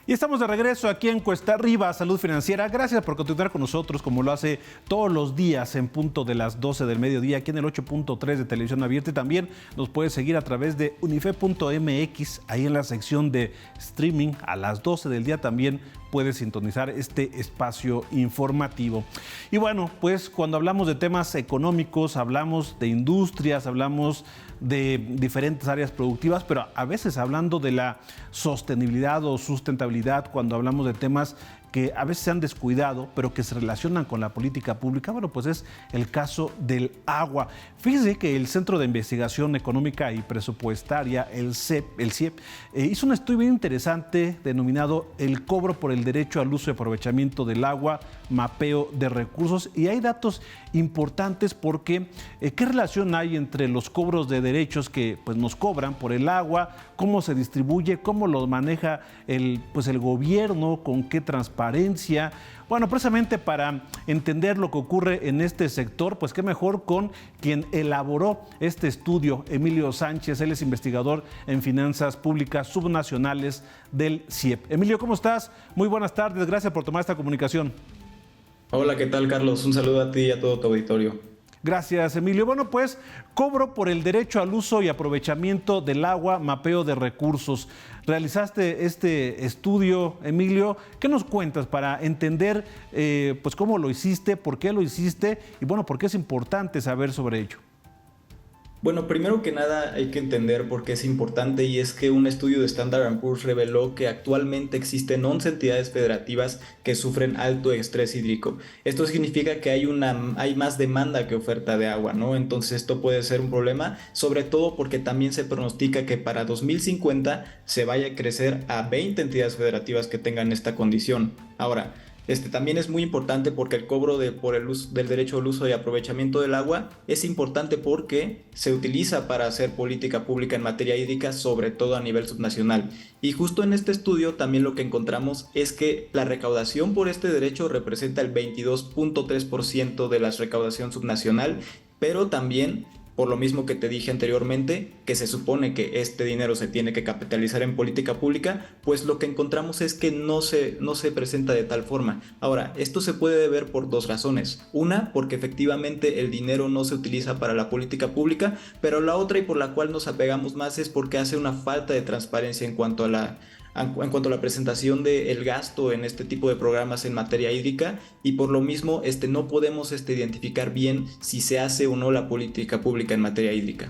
Y estamos de regreso aquí en Cuesta Arriba, Salud Financiera. Gracias por continuar con nosotros, como lo hace todos los días en punto de las 12 del mediodía, aquí en el 8.3 de Televisión Abierta. Y también nos puede seguir a través de unife.mx, ahí en la sección de streaming. A las 12 del día también puede sintonizar este espacio informativo. Y bueno, pues cuando hablamos de temas económicos, hablamos de industrias, hablamos de diferentes áreas productivas, pero a veces hablando de la sostenibilidad o sustentabilidad, cuando hablamos de temas que a veces se han descuidado, pero que se relacionan con la política pública, bueno, pues es el caso del agua. Fíjese que el Centro de Investigación Económica y Presupuestaria, el CIEP, hizo un estudio bien interesante denominado El cobro por el derecho al uso y aprovechamiento del agua, mapeo de recursos, y hay datos importantes porque ¿qué relación hay entre los cobros de derechos que pues, nos cobran por el agua, cómo se distribuye, cómo lo maneja el gobierno, con qué transparencia? Bueno, precisamente para entender lo que ocurre en este sector, pues qué mejor con quien elaboró este estudio, Emilio Sánchez. Él es investigador en finanzas públicas subnacionales del CIEP. Emilio, ¿cómo estás? Muy buenas tardes, gracias por tomar esta comunicación. Hola, ¿qué tal, Carlos? Un saludo a ti y a todo tu auditorio. Gracias, Emilio. Bueno, pues, cobro por el derecho al uso y aprovechamiento del agua, mapeo de recursos. Realizaste este estudio, Emilio. ¿Qué nos cuentas para entender pues cómo lo hiciste, por qué lo hiciste y bueno, por qué es importante saber sobre ello? Bueno, primero que nada hay que entender por qué es importante, y es que un estudio de Standard & Poor's reveló que actualmente existen 11 entidades federativas que sufren alto estrés hídrico. Esto significa que hay más demanda que oferta de agua, ¿no? Entonces esto puede ser un problema, sobre todo porque también se pronostica que para 2050 se vaya a crecer a 20 entidades federativas que tengan esta condición. Ahora, también es muy importante porque el cobro por el uso, del derecho al uso y aprovechamiento del agua es importante porque se utiliza para hacer política pública en materia hídrica, sobre todo a nivel subnacional. Y justo en este estudio también lo que encontramos es que la recaudación por este derecho representa el 22.3% de la recaudación subnacional, pero también, por lo mismo que te dije anteriormente, que se supone que este dinero se tiene que capitalizar en política pública, pues lo que encontramos es que no se presenta de tal forma. Ahora, esto se puede ver por dos razones. Una, porque efectivamente el dinero no se utiliza para la política pública, pero la otra, y por la cual nos apegamos más, es porque hace una falta de transparencia en cuanto a la presentación del gasto en este tipo de programas en materia hídrica, y por lo mismo no podemos identificar bien si se hace o no la política pública en materia hídrica.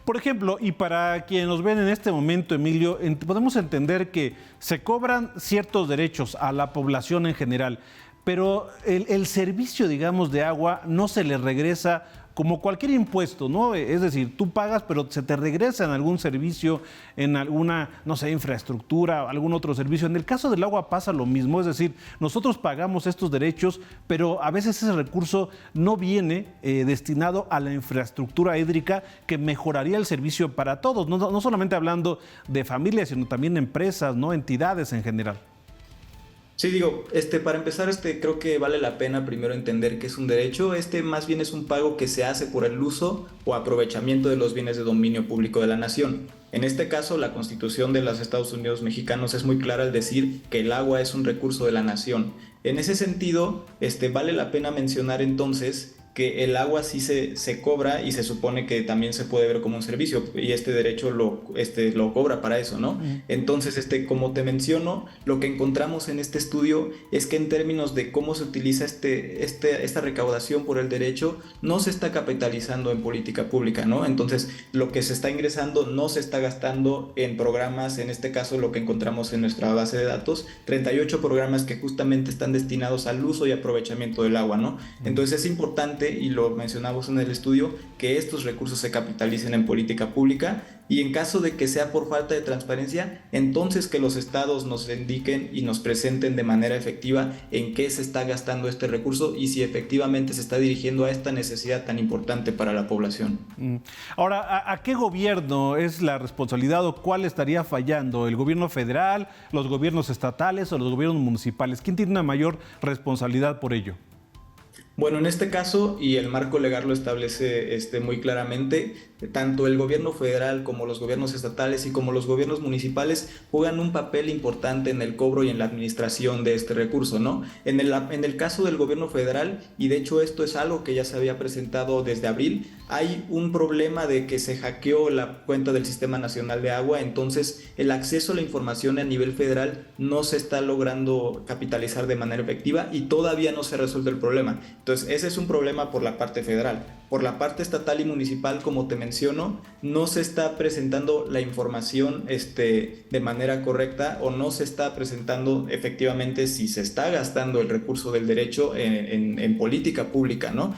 Por ejemplo, y para quienes nos ven en este momento, Emilio, podemos entender que se cobran ciertos derechos a la población en general, pero el servicio, digamos, de agua no se le regresa como cualquier impuesto, ¿no? Es decir, tú pagas, pero se te regresa en algún servicio, en alguna, no sé, infraestructura, algún otro servicio. En el caso del agua pasa lo mismo, es decir, nosotros pagamos estos derechos, pero a veces ese recurso no viene destinado a la infraestructura hídrica que mejoraría el servicio para todos, no solamente hablando de familias, sino también de empresas, ¿no? Entidades en general. Sí, para empezar, creo que vale la pena primero entender que es un derecho. Más bien es un pago que se hace por el uso o aprovechamiento de los bienes de dominio público de la nación. En este caso, la Constitución de los Estados Unidos mexicanos es muy clara al decir que el agua es un recurso de la nación. En ese sentido, vale la pena mencionar entonces que el agua sí se cobra, y se supone que también se puede ver como un servicio, y este derecho lo cobra para eso, ¿no? Entonces, como te menciono, lo que encontramos en este estudio es que en términos de cómo se utiliza esta recaudación por el derecho, no se está capitalizando en política pública, ¿no? Entonces, lo que se está ingresando no se está gastando en programas. En este caso, lo que encontramos en nuestra base de datos, 38 programas que justamente están destinados al uso y aprovechamiento del agua, ¿no? Entonces es importante, y lo mencionamos en el estudio, que estos recursos se capitalicen en política pública, y en caso de que sea por falta de transparencia, entonces que los estados nos indiquen y nos presenten de manera efectiva en qué se está gastando este recurso y si efectivamente se está dirigiendo a esta necesidad tan importante para la población. Ahora, ¿a qué gobierno es la responsabilidad o cuál estaría fallando? ¿El gobierno federal, los gobiernos estatales o los gobiernos municipales? ¿Quién tiene una mayor responsabilidad por ello? Bueno, en este caso, y el marco legal lo establece muy claramente, tanto el gobierno federal como los gobiernos estatales y como los gobiernos municipales juegan un papel importante en el cobro y en la administración de este recurso, ¿no? En el caso del gobierno federal, y de hecho esto es algo que ya se había presentado desde abril, hay un problema de que se hackeó la cuenta del Sistema Nacional de Agua, entonces el acceso a la información a nivel federal no se está logrando capitalizar de manera efectiva y todavía no se resuelve el problema. Entonces, ese es un problema por la parte federal. Por la parte estatal y municipal, como te menciono, no se está presentando la información de manera correcta o no se está presentando efectivamente si se está gastando el recurso del derecho en política pública, ¿no?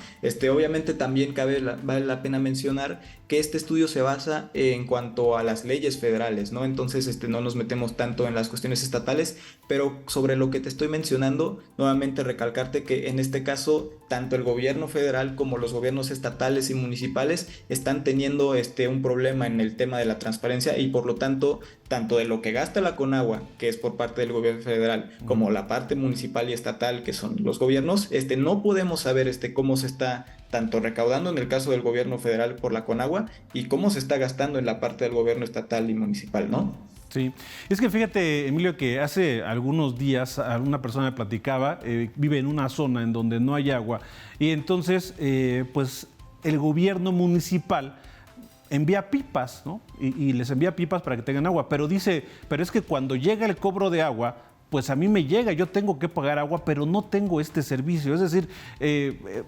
Obviamente también vale la pena mencionar que este estudio se basa en cuanto a las leyes federales, ¿no? Entonces, no nos metemos tanto en las cuestiones estatales, pero sobre lo que te estoy mencionando, nuevamente recalcarte que en este caso, tanto el gobierno federal como los gobiernos estatales y municipales están teniendo un problema en el tema de la transparencia y por lo tanto de lo que gasta la Conagua, que es por parte del gobierno federal, como la parte municipal y estatal, que son los gobiernos, no podemos saber cómo se está tanto recaudando en el caso del gobierno federal por la Conagua y cómo se está gastando en la parte del gobierno estatal y municipal, ¿no? Sí, es que fíjate, Emilio, que hace algunos días una persona me platicaba, vive en una zona en donde no hay agua y entonces pues el gobierno municipal envía pipas, ¿no? Y les envía pipas para que tengan agua, pero dice, pero es que cuando llega el cobro de agua, pues a mí me llega, yo tengo que pagar agua, pero no tengo este servicio. Es decir,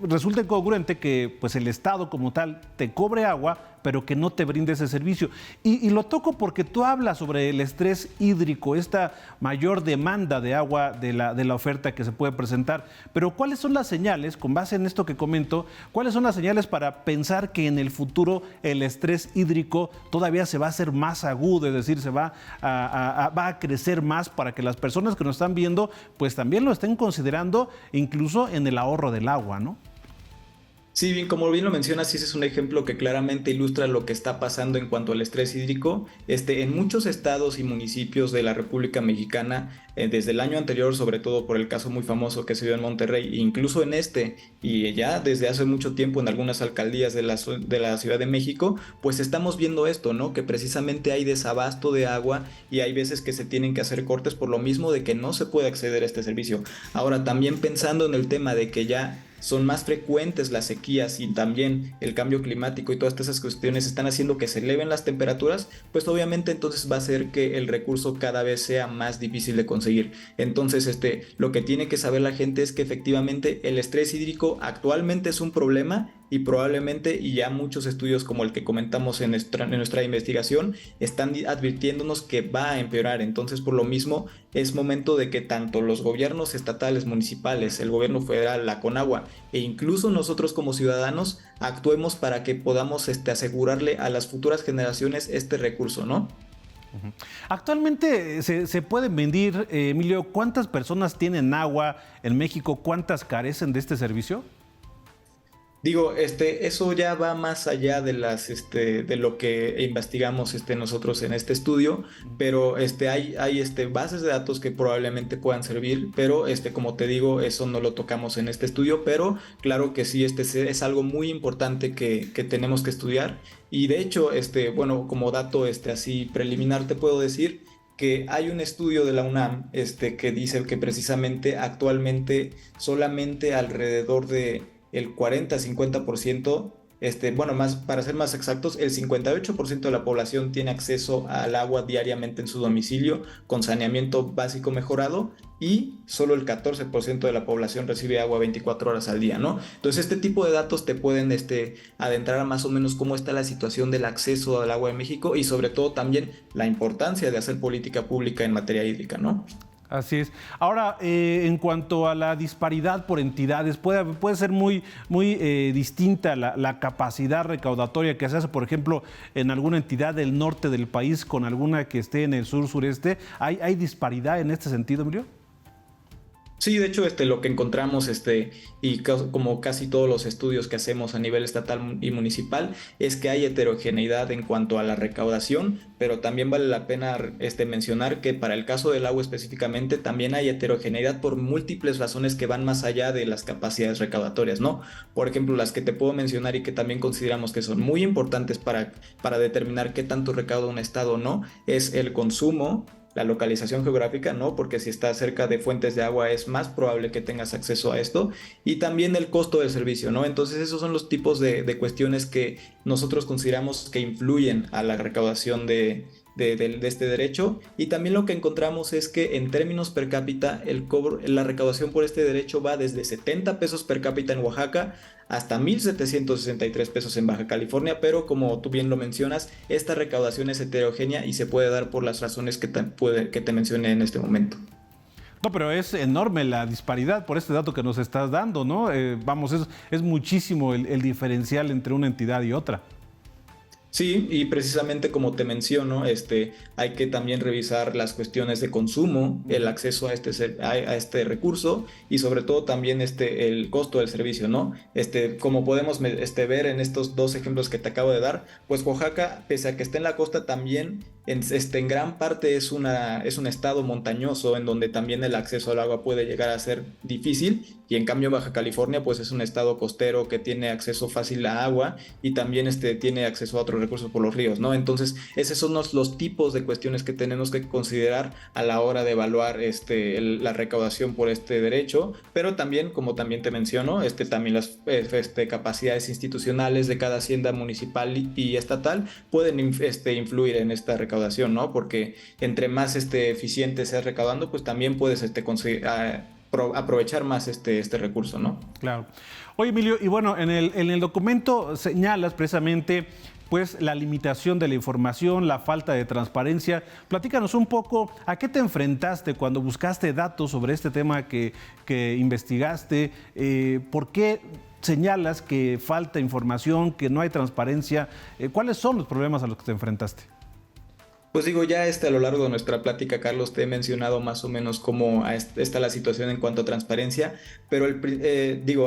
resulta incongruente que pues el Estado como tal te cobre agua, pero que no te brinde ese servicio. Y lo toco porque tú hablas sobre el estrés hídrico, esta mayor demanda de agua de la oferta que se puede presentar. Pero ¿cuáles son las señales, con base en esto que comento, cuáles son las señales para pensar que en el futuro el estrés hídrico todavía se va a hacer más agudo, es decir, va a crecer más para que las personas que nos están viendo, pues también lo estén considerando incluso en el ahorro del agua, ¿no? Sí, bien, como bien lo mencionas, ese es un ejemplo que claramente ilustra lo que está pasando en cuanto al estrés hídrico. En muchos estados y municipios de la República Mexicana, desde el año anterior, sobre todo por el caso muy famoso que se dio en Monterrey, e incluso y ya desde hace mucho tiempo en algunas alcaldías de la Ciudad de México, pues estamos viendo esto, ¿no? Que precisamente hay desabasto de agua y hay veces que se tienen que hacer cortes por lo mismo de que no se puede acceder a este servicio. Ahora, también pensando en el tema de que ya son más frecuentes las sequías y también el cambio climático y todas esas cuestiones están haciendo que se eleven las temperaturas, pues obviamente entonces va a hacer que el recurso cada vez sea más difícil de conseguir. Entonces, lo que tiene que saber la gente es que efectivamente el estrés hídrico actualmente es un problema y probablemente, y ya muchos estudios como el que comentamos en nuestra investigación, están advirtiéndonos que va a empeorar. Entonces, por lo mismo, es momento de que tanto los gobiernos estatales, municipales, el gobierno federal, la Conagua e incluso nosotros como ciudadanos actuemos para que podamos asegurarle a las futuras generaciones este recurso, ¿no? Actualmente se puede medir, Emilio, ¿cuántas personas tienen agua en México? ¿Cuántas carecen de este servicio? Digo, eso ya va más allá de de lo que investigamos nosotros en este estudio, pero hay bases de datos que probablemente puedan servir, pero como te digo, eso no lo tocamos en este estudio, pero claro que sí, es algo muy importante que tenemos que estudiar. Y de hecho, bueno, como dato así preliminar te puedo decir que hay un estudio de la UNAM que dice que precisamente actualmente solamente alrededor de el 40-50%, bueno, más, para ser más exactos, el 58% de la población tiene acceso al agua diariamente en su domicilio con saneamiento básico mejorado y solo el 14% de la población recibe agua 24 horas al día, ¿no? Entonces, este tipo de datos te pueden adentrar a más o menos cómo está la situación del acceso al agua en México y sobre todo también la importancia de hacer política pública en materia hídrica, ¿no? Así es. Ahora, en cuanto a la disparidad por entidades, puede ser muy distinta la capacidad recaudatoria que se hace, por ejemplo, en alguna entidad del norte del país con alguna que esté en el sur-sureste. ¿Hay disparidad en este sentido, Emilio? Sí, de hecho, lo que encontramos, como casi todos los estudios que hacemos a nivel estatal y municipal, es que hay heterogeneidad en cuanto a la recaudación, pero también vale la pena, mencionar que para el caso del agua específicamente, también hay heterogeneidad por múltiples razones que van más allá de las capacidades recaudatorias, ¿no? Por ejemplo, las que te puedo mencionar y que también consideramos que son muy importantes para determinar qué tanto recauda un estado o no, es el consumo, la localización geográfica, ¿no? Porque si estás cerca de fuentes de agua es más probable que tengas acceso a esto, y también el costo del servicio, ¿no? Entonces esos son los tipos de cuestiones que nosotros consideramos que influyen a la recaudación de este derecho. Y también lo que encontramos es que en términos per cápita la recaudación por este derecho va desde 70 pesos per cápita en Oaxaca hasta 1,763 pesos en Baja California, pero como tú bien lo mencionas, esta recaudación es heterogénea y se puede dar por las razones que te mencioné en este momento. No, pero es enorme la disparidad por este dato que nos estás dando, ¿no? Es muchísimo el diferencial entre una entidad y otra. Sí, y precisamente como te menciono, hay que también revisar las cuestiones de consumo, el acceso a este recurso, y sobre todo también el costo del servicio, ¿no? Como podemos ver en estos dos ejemplos que te acabo de dar, pues Oaxaca, pese a que esté en la costa, también en gran parte es un estado montañoso en donde también el acceso al agua puede llegar a ser difícil, y en cambio Baja California pues es un estado costero que tiene acceso fácil a agua, y también tiene acceso a otros recursos por los ríos, ¿no? Entonces esos son los tipos de cuestiones que tenemos que considerar a la hora de evaluar la recaudación por este derecho, pero también, como también te menciono, también las capacidades institucionales de cada hacienda municipal y estatal pueden influir en esta recaudación, ¿no? Porque entre más eficiente seas recaudando, pues también puedes aprovechar más este recurso, ¿no? Claro. Oye, Emilio, y bueno, en el documento señalas precisamente pues la limitación de la información, la falta de transparencia. Platícanos un poco a qué te enfrentaste cuando buscaste datos sobre este tema que investigaste, por qué señalas que falta información, que no hay transparencia, ¿cuáles son los problemas a los que te enfrentaste? Pues digo, ya a lo largo de nuestra plática, Carlos, te he mencionado más o menos cómo está la situación en cuanto a transparencia, pero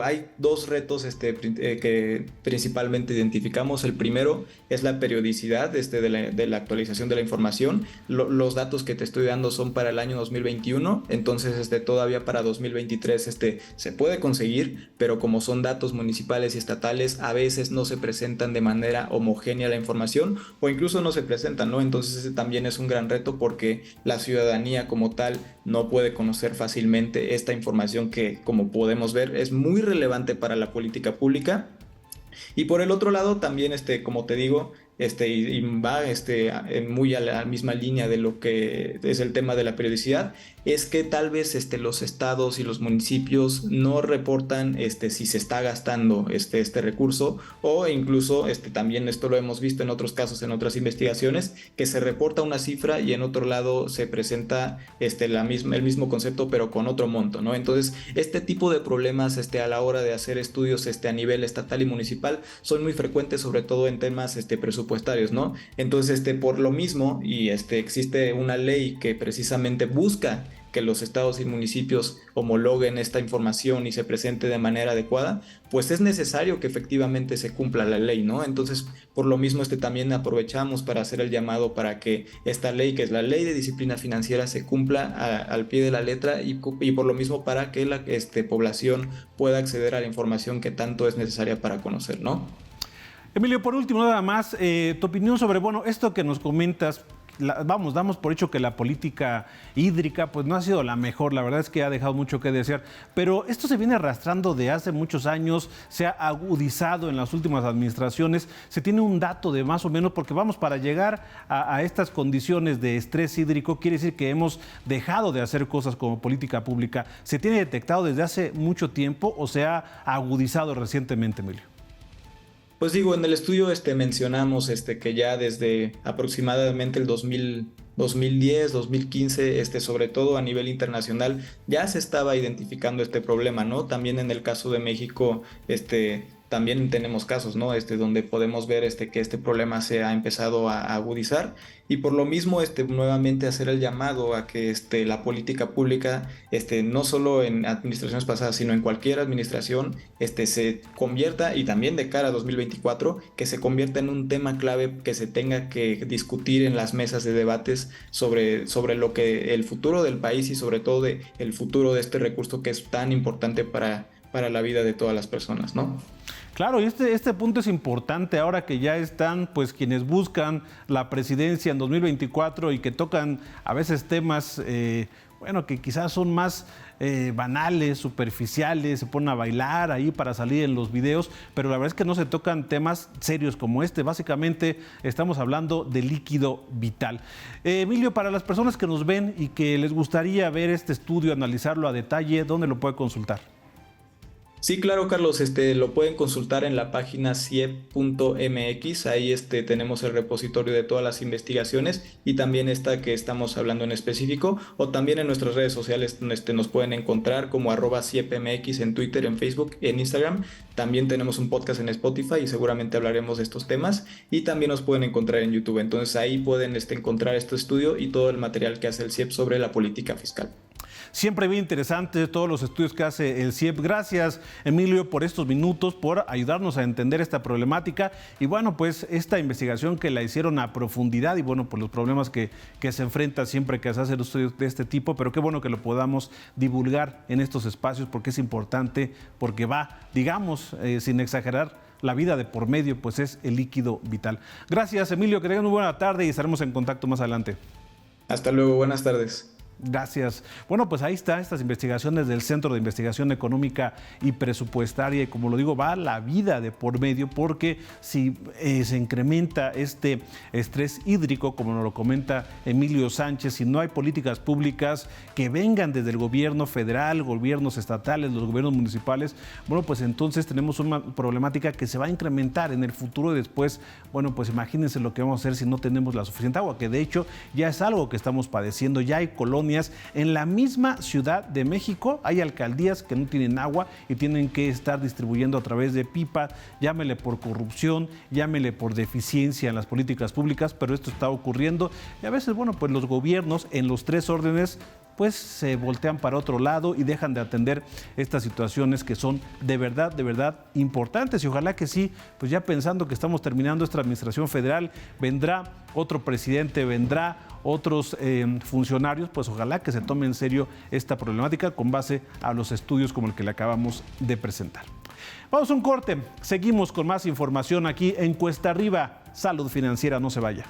hay dos retos que principalmente identificamos. El primero es la periodicidad de la actualización de la información. Los datos que te estoy dando son para el año 2021, entonces todavía para 2023 se puede conseguir, pero como son datos municipales y estatales, a veces no se presentan de manera homogénea la información, o incluso no se presentan, ¿no? Entonces también es un gran reto porque la ciudadanía como tal no puede conocer fácilmente esta información que, como podemos ver, es muy relevante para la política pública. Y por el otro lado también, como te digo, y va muy a la misma línea de lo que es el tema de la periodicidad, es que tal vez los estados y los municipios no reportan si se está gastando este recurso, o incluso también esto lo hemos visto en otros casos, en otras investigaciones, que se reporta una cifra y en otro lado se presenta el mismo concepto pero con otro monto, ¿no? Entonces este tipo de problemas a la hora de hacer estudios a nivel estatal y municipal son muy frecuentes, sobre todo en temas presupuestarios, ¿no? Entonces por lo mismo, y existe una ley que precisamente busca que los estados y municipios homologuen esta información y se presente de manera adecuada, pues es necesario que efectivamente se cumpla la ley, ¿no? Entonces, por lo mismo, también aprovechamos para hacer el llamado para que esta ley, que es la Ley de Disciplina Financiera, se cumpla al pie de la letra, y por lo mismo para que la población pueda acceder a la información que tanto es necesaria para conocer, ¿no? Emilio, por último, nada más, tu opinión sobre, bueno, esto que nos comentas. Damos por hecho que la política hídrica pues no ha sido la mejor, la verdad es que ha dejado mucho que desear, pero esto se viene arrastrando de hace muchos años, se ha agudizado en las últimas administraciones, se tiene un dato de más o menos, porque vamos, para llegar a estas condiciones de estrés hídrico, quiere decir que hemos dejado de hacer cosas como política pública. ¿Se tiene detectado desde hace mucho tiempo o se ha agudizado recientemente, Emilio? Pues digo, en el estudio mencionamos que ya desde aproximadamente el 2010, 2015, sobre todo a nivel internacional, ya se estaba identificando este problema, ¿no? También en el caso de México, también tenemos casos, ¿no? Donde podemos ver que este problema se ha empezado a agudizar y por lo mismo nuevamente hacer el llamado a que la política pública no solo en administraciones pasadas, sino en cualquier administración se convierta, y también de cara a 2024, que se convierta en un tema clave que se tenga que discutir en las mesas de debates sobre lo que el futuro del país y sobre todo el futuro de este recurso que es tan importante para la vida de todas las personas, ¿no? Claro, y este punto es importante ahora que ya están pues quienes buscan la presidencia en 2024 y que tocan a veces temas que quizás son más banales, superficiales, se ponen a bailar ahí para salir en los videos, pero la verdad es que no se tocan temas serios como este. Básicamente estamos hablando de líquido vital. Emilio, para las personas que nos ven y que les gustaría ver este estudio, analizarlo a detalle, ¿dónde lo puede consultar? Sí, claro, Carlos, lo pueden consultar en la página ciep.mx, ahí tenemos el repositorio de todas las investigaciones y también esta que estamos hablando en específico, o también en nuestras redes sociales nos pueden encontrar como @ciepmx en Twitter, en Facebook, en Instagram. También tenemos un podcast en Spotify y seguramente hablaremos de estos temas, y también nos pueden encontrar en YouTube, entonces ahí pueden encontrar este estudio y todo el material que hace el CIEP sobre la política fiscal. Siempre bien interesante todos los estudios que hace el CIEP. Gracias, Emilio, por estos minutos, por ayudarnos a entender esta problemática y bueno, pues esta investigación que la hicieron a profundidad y bueno, por los problemas que se enfrenta siempre que se hace estudios de este tipo, pero qué bueno que lo podamos divulgar en estos espacios porque es importante, porque va, digamos, sin exagerar, la vida de por medio, pues es el líquido vital. Gracias, Emilio, que tengan una buena tarde y estaremos en contacto más adelante. Hasta luego, buenas tardes. Gracias. Bueno, pues ahí están estas investigaciones del Centro de Investigación Económica y Presupuestaria y como lo digo, va la vida de por medio porque si se incrementa este estrés hídrico, como nos lo comenta Emilio Sánchez, si no hay políticas públicas que vengan desde el gobierno federal, gobiernos estatales, los gobiernos municipales, bueno, pues entonces tenemos una problemática que se va a incrementar en el futuro y después, bueno, pues imagínense lo que vamos a hacer si no tenemos la suficiente agua, que de hecho ya es algo que estamos padeciendo, ya hay colonias en la misma Ciudad de México, hay alcaldías que no tienen agua y tienen que estar distribuyendo a través de pipa, llámele por corrupción, llámele por deficiencia en las políticas públicas, pero esto está ocurriendo y a veces, bueno, pues los gobiernos en los tres órdenes pues se voltean para otro lado y dejan de atender estas situaciones que son de verdad importantes. Y ojalá que sí, pues ya pensando que estamos terminando esta administración federal, vendrá otro presidente, vendrá otros funcionarios, pues ojalá que se tome en serio esta problemática con base a los estudios como el que le acabamos de presentar. Vamos a un corte, seguimos con más información aquí en Cuesta Arriba. Salud Financiera, no se vaya.